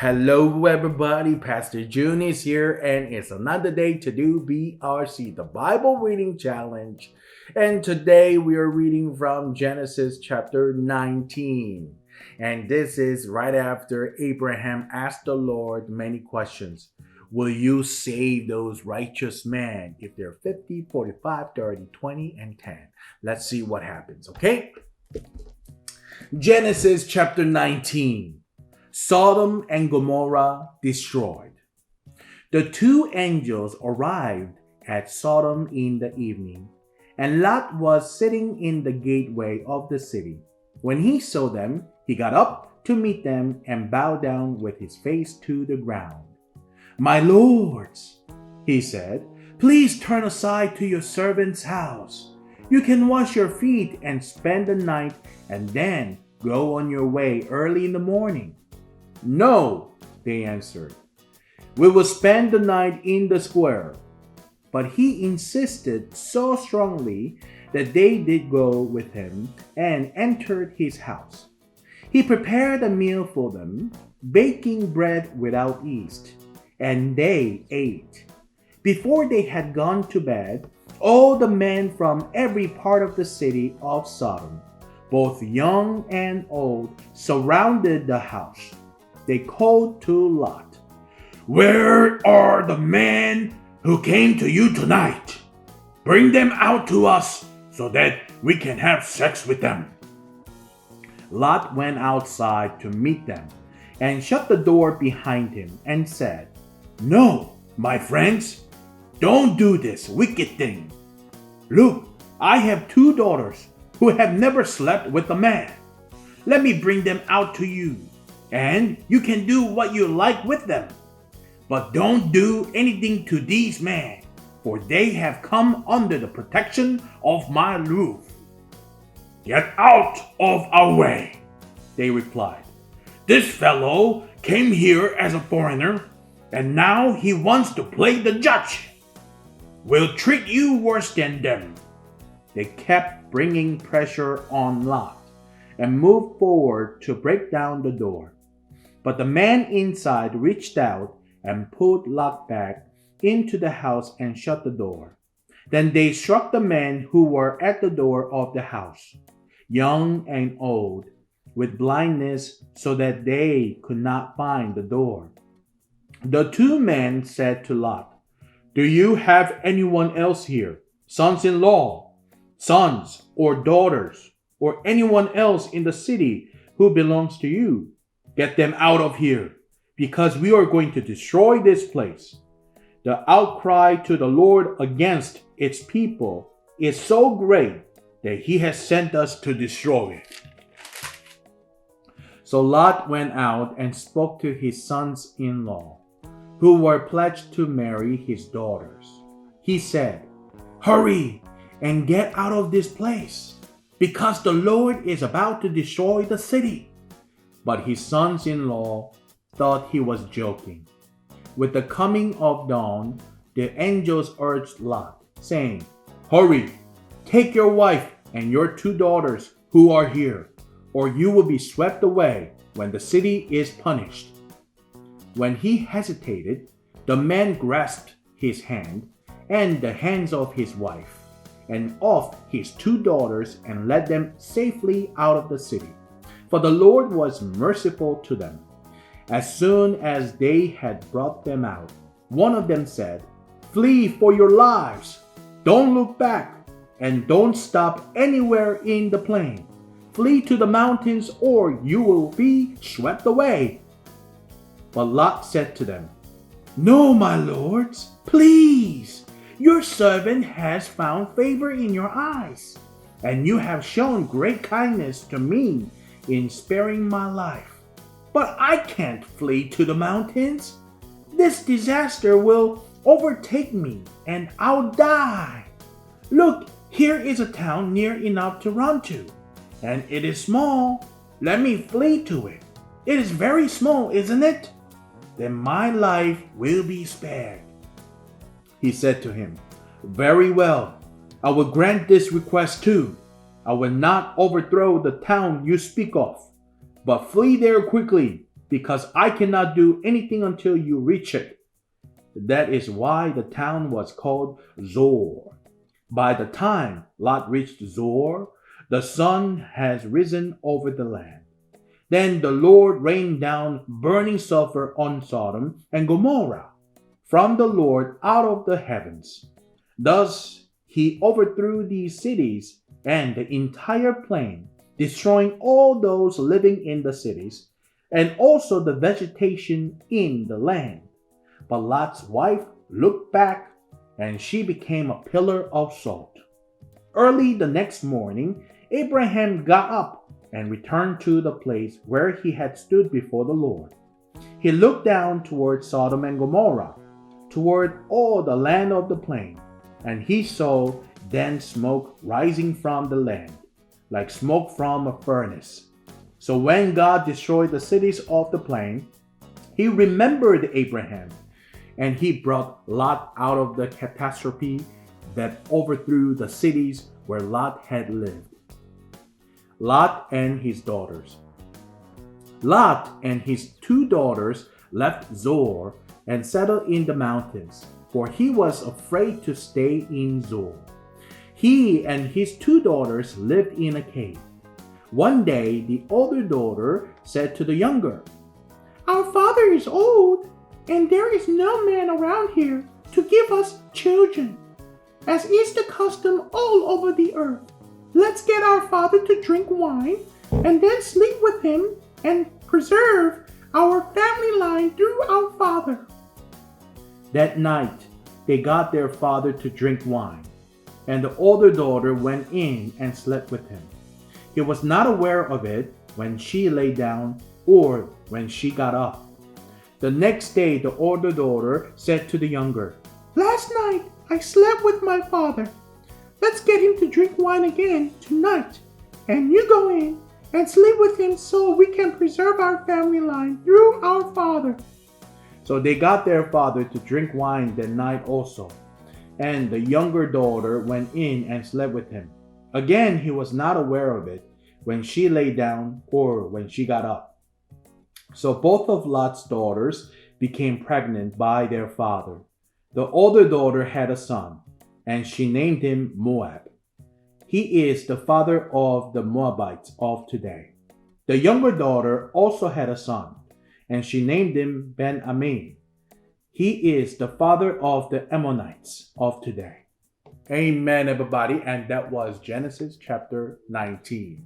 Hello, everybody. Pastor Joon is here, and it's another day to do BRC, the Bible Reading Challenge. And today we are reading from Genesis chapter 19. And this is right after Abraham asked the Lord many questions. Will you save those righteous men if they're 50, 45, 30, 20, and 10? Let's see what happens, okay? Genesis chapter 19. Sodom and Gomorrah destroyed. The two angels arrived at Sodom in the evening, and Lot was sitting in the gateway of the city. When he saw them, he got up to meet them and bowed down with his face to the ground. "My lords," he said, "please turn aside to your servant's house. You can wash your feet and spend the night and then go on your way early in the morning." "No," they answered. "We will spend the night in the square." But he insisted so strongly that they did go with him and entered his house. He prepared a meal for them, baking bread without yeast, and they ate. Before they had gone to bed, all the men from every part of the city of Sodom, both young and old, surrounded the house. They called to Lot, "Where are the men who came to you tonight? Bring them out to us so that we can have sex with them." Lot went outside to meet them and shut the door behind him and said, "No, my friends, don't do this wicked thing. Look, I have two daughters who have never slept with a man. Let me bring them out to you, and you can do what you like with them. But don't do anything to these men, for they have come under the protection of my roof." "Get out of our way," they replied. "This fellow came here as a foreigner, and now he wants to play the judge. We'll treat you worse than them." They kept bringing pressure on Lot and moved forward to break down the door. But the man inside reached out and pulled Lot back into the house and shut the door. Then they struck the men who were at the door of the house, young and old, with blindness so that they could not find the door. The two men said to Lot, "Do you have anyone else here, sons-in-law, sons or daughters, or anyone else in the city who belongs to you? Get them out of here, because we are going to destroy this place. The outcry to the Lord against its people is so great that he has sent us to destroy it." So Lot went out and spoke to his sons-in-law, who were pledged to marry his daughters. He said, "Hurry and get out of this place, because the Lord is about to destroy the city." But his sons-in-law thought he was joking. With the coming of dawn, the angels urged Lot, saying, "Hurry, take your wife and your two daughters who are here, or you will be swept away when the city is punished." When he hesitated, the man grasped his hand and the hands of his wife and of his two daughters and led them safely out of the city. For the Lord was merciful to them. As soon as they had brought them out, one of them said, "Flee for your lives. Don't look back, and don't stop anywhere in the plain. Flee to the mountains, or you will be swept away." But Lot said to them, "No, my lords, please. Your servant has found favor in your eyes, and you have shown great kindness to me in sparing my life. But I can't flee to the mountains. This disaster will overtake me, and I'll die. Look, here is a town near enough to run to, and it is small. Let me flee to it. It is very small, isn't it? Then my life will be spared." He said to him, "Very well, I will grant this request too. I will not overthrow the town you speak of, but flee there quickly because I cannot do anything until you reach it. That is why the town was called Zor. By the time Lot reached Zor, the sun has risen over the land. Then the Lord rained down burning sulfur on Sodom and Gomorrah from the Lord out of the heavens. Thus he overthrew these cities and the entire plain, destroying all those living in the cities, and also the vegetation in the land. But Lot's wife looked back, and she became a pillar of salt. Early the next morning, Abraham got up and returned to the place where he had stood before the Lord. He looked down toward Sodom and Gomorrah, toward all the land of the plain, and he saw dense smoke rising from the land, like smoke from a furnace. So when God destroyed the cities of the plain, he remembered Abraham, and he brought Lot out of the catastrophe that overthrew the cities where Lot had lived. Lot and his daughters. Lot and his 2 daughters left Zor and settled in the mountains, for he was afraid to stay in Zor. He and his 2 daughters lived in a cave. One day, the older daughter said to the younger, "Our father is old, and there is no man around here to give us children, as is the custom all over the earth. Let's get our father to drink wine, and then sleep with him and preserve our family line through our father." That night, they got their father to drink wine, and the older daughter went in and slept with him. He was not aware of it when she lay down or when she got up. The next day, the older daughter said to the younger, "Last night I slept with my father. Let's get him to drink wine again tonight, and you go in and sleep with him so we can preserve our family line through our father." So they got their father to drink wine that night also, and the younger daughter went in and slept with him. Again, he was not aware of it when she lay down or when she got up. So both of Lot's daughters became pregnant by their father. The older daughter had a son, and she named him Moab. He is the father of the Moabites of today. The younger daughter also had a son, and she named him Ben-Ammi. He is the father of the Ammonites of today. Amen, everybody. And that was Genesis chapter 19.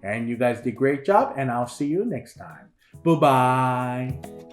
And you guys did a great job, and I'll see you next time. Bye-bye.